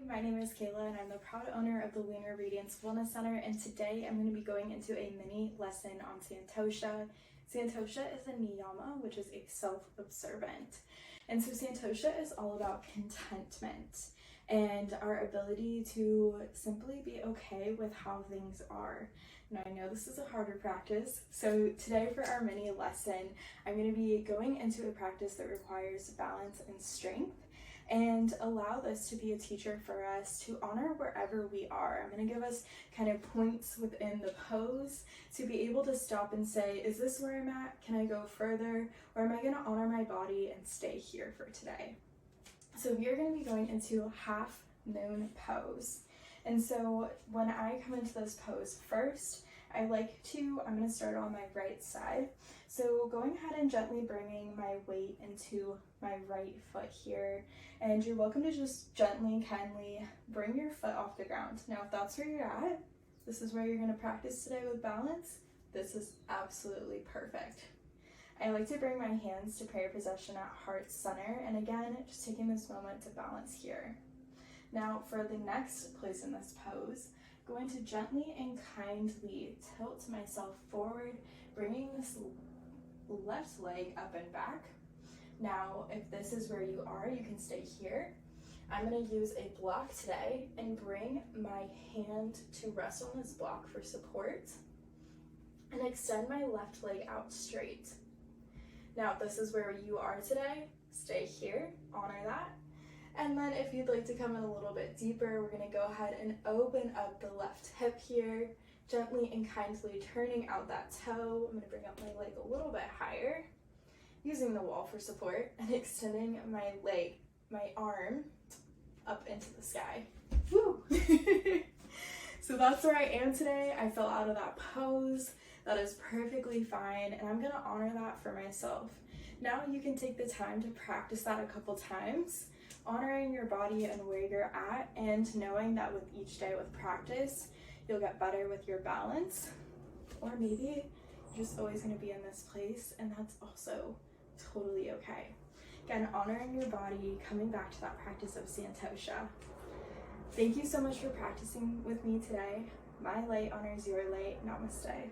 My name is Kayla and I'm the proud owner of the Lunar Radiance Wellness Center, and today I'm going to be going into a mini lesson on Santosha. Santosha is a Niyama, which is a self-observant. And so Santosha is all about contentment and our ability to simply be okay with how things are. Now I know this is a harder practice, so today for our mini lesson, I'm going to be going into a practice that requires balance and strength, and allow this to be a teacher for us to honor wherever we are. I'm going to give us kind of points within the pose to be able to stop and say, is this where I'm at? Can I go further? Or am I going to honor my body and stay here for today? So we are going to be going into half moon pose. And so when I come into this pose first, I'm going to start on my right side. So going ahead and gently bringing my weight into my right foot here. And you're welcome to just gently, kindly bring your foot off the ground. Now, if that's where you're at, this is where you're going to practice today with balance. This is absolutely perfect. I like to bring my hands to prayer position at heart center. And again, just taking this moment to balance here. Now, for the next place in this pose, going to gently and kindly tilt myself forward, bringing this left leg up and back. Now, if this is where you are, you can stay here. I'm going to use a block today and bring my hand to rest on this block for support and extend my left leg out straight. Now, if this is where you are today, stay here, honor that. And then if you'd like to come in a little bit deeper, we're going to go ahead and open up the left hip here, gently and kindly turning out that toe. I'm going to bring up my leg a little bit higher, using the wall for support, and extending my arm up into the sky. Woo! So that's where I am today. I fell out of that pose. That is perfectly fine, and I'm going to honor that for myself. Now you can take the time to practice that a couple times, honoring your body and where you're at, and knowing that with each day with practice, you'll get better with your balance. Or maybe you're just always going to be in this place, and that's also totally okay. Again, honoring your body, coming back to that practice of Santosha. Thank you so much for practicing with me today. My light honors your light. Namaste.